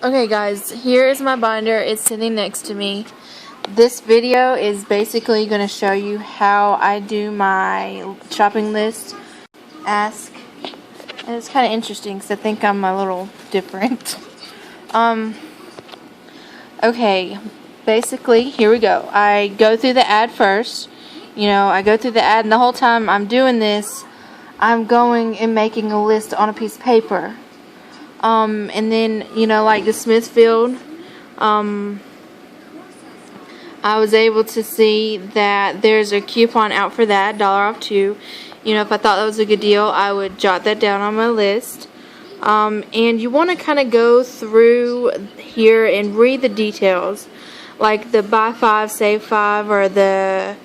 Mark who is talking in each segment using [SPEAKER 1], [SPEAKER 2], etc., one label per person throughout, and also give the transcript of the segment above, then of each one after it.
[SPEAKER 1] Okay guys, here is my binder. It's sitting next to me. This video is basically going to show you how I do my shopping list. And it's kind of interesting because I think I'm a little different. Okay, basically, here we go. I go through the ad first. I go through the ad, and the whole time I'm doing this, I'm going and making a list on a piece of paper. And then, like the Smithfield, I was able to see that there's a coupon out for that, $1 off 2. If I thought that was a good deal, I would jot that down on my list. And you want to kind of go through here and read the details, like the buy 5, save 5, or the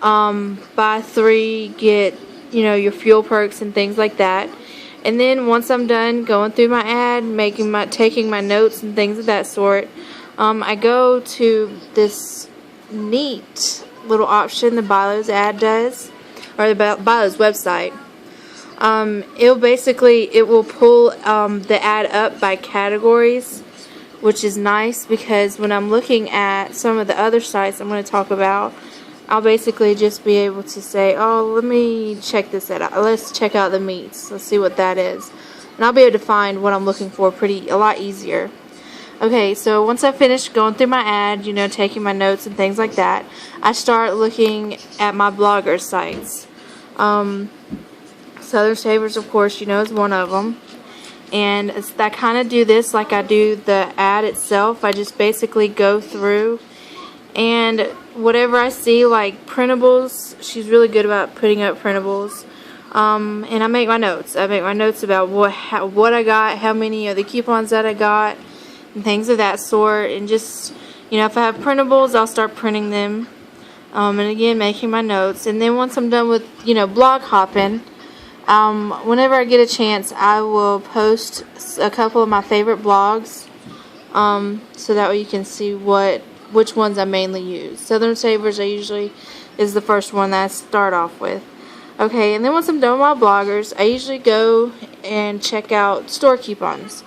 [SPEAKER 1] buy 3, get, your fuel perks and things like that. And then once I'm done going through my ad, taking my notes and things of that sort, I go to this neat little option the BuyLowe's ad does, or the BuyLowe's website. It will pull the ad up by categories, which is nice because when I'm looking at some of the other sites I'm going to talk about, I'll basically just be able to say, oh, let me check this out. Let's check out the meats. Let's see what that is. And I'll be able to find what I'm looking for a lot easier. Okay, so once I finish going through my ad, taking my notes and things like that, I start looking at my blogger sites. Southern Savers, of course, is one of them. And I kind of do this like I do the ad itself. I just basically go through and whatever I see, like printables, she's really good about putting up printables. And I make my notes. I make my notes about what I got, how many of the coupons that I got, and things of that sort. And just, if I have printables, I'll start printing them. And again, making my notes. And then once I'm done with, blog hopping, whenever I get a chance, I will post a couple of my favorite blogs, so that way you can see which ones I mainly use. Southern Savers is the first one that I start off with. Okay, and then once I'm done with my bloggers, I usually go and check out store coupons.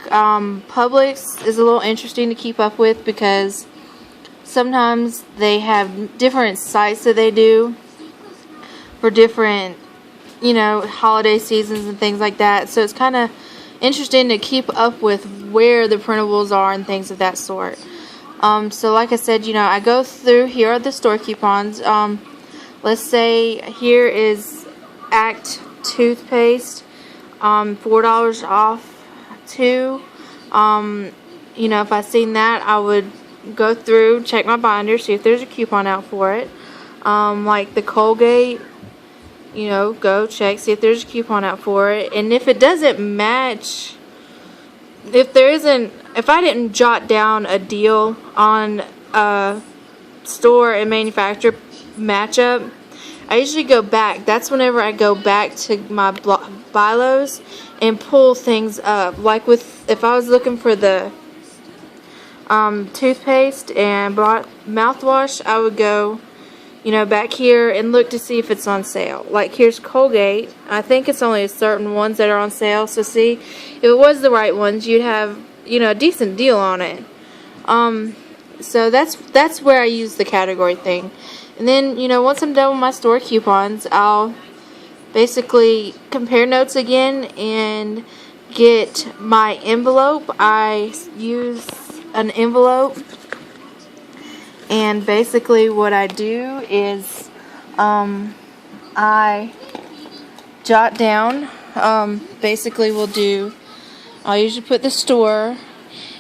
[SPEAKER 1] Publix is a little interesting to keep up with because sometimes they have different sites that they do for different holiday seasons and things like that. So it's kind of interesting to keep up with where the printables are and things of that sort. So like I said, I go through, here are the store coupons. Let's say here is Act toothpaste, $4 off 2. If I seen that, I would go through, check my binder, see if there's a coupon out for it. Like the Colgate, go check, see if there's a coupon out for it. And if it doesn't match, if I didn't jot down a deal on a store and manufacturer matchup, I usually go back. That's whenever I go back to my BuyLowe's and pull things up. Like if I was looking for the toothpaste and mouthwash, I would go back here and look to see if it's on sale. Like here's Colgate. I think it's only certain ones that are on sale. So see, if it was the right ones, you'd have, a decent deal on it. So that's where I use the category thing. And then, once I'm done with my store coupons, I'll basically compare notes again and get my envelope. I use an envelope. And basically what I do is I jot down, I'll usually put the store,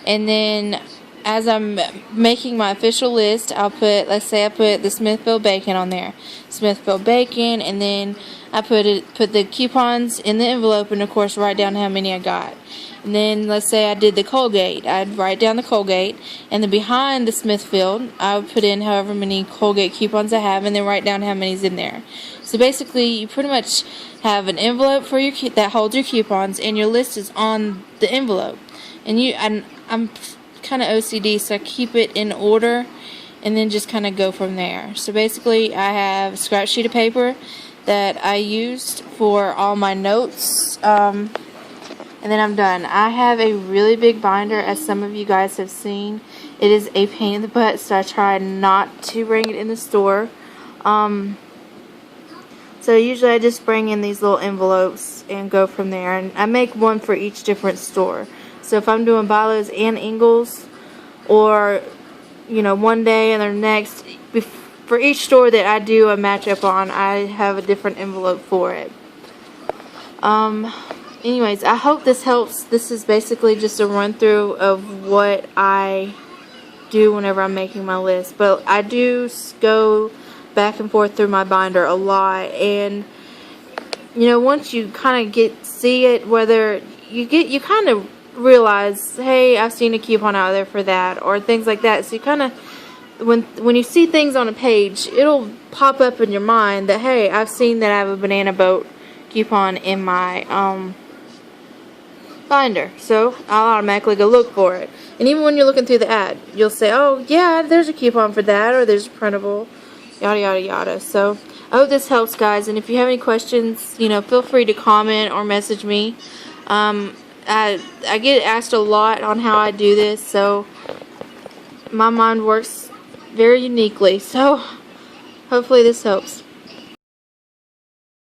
[SPEAKER 1] and then as I'm making my official list, let's say I put the Smithfield bacon on there. Smithfield bacon, and then I put the coupons in the envelope, and of course write down how many I got. And then let's say I did the Colgate. I'd write down the Colgate, and then behind the Smithfield, I would put in however many Colgate coupons I have, and then write down how many's in there. So basically, you pretty much have an envelope for that holds your coupons, and your list is on the envelope. And I'm kind of OCD, so I keep it in order, and then just kind of go from there. So basically, I have a scratch sheet of paper that I used for all my notes. and then I'm done. I have a really big binder, as some of you guys have seen. It is a pain in the butt, so I try not to bring it in the store. So usually I just bring in these little envelopes and go from there. And I make one for each different store. So if I'm doing Bi-Lo's and Ingles, or, you know, one day and the next, for each store that I do a matchup on, I have a different envelope for it. Anyways, I hope this helps. This is basically just a run through of what I do whenever I'm making my list. But I do go back and forth through my binder a lot, and you know, once you kind of see it, whether you kind of realize, hey, I've seen a coupon out there for that, or things like that. So you kind of, when you see things on a page, it'll pop up in your mind that, hey, I've seen that I have a Banana Boat coupon in my binder, so I'll automatically go look for it. And even when you're looking through the ad, you'll say, oh yeah, there's a coupon for that, or there's a printable, yada yada yada. So I hope this helps, guys, and if you have any questions, you know, feel free to comment or message me. I get asked a lot on how I do this, so my mind works very uniquely, so hopefully this helps.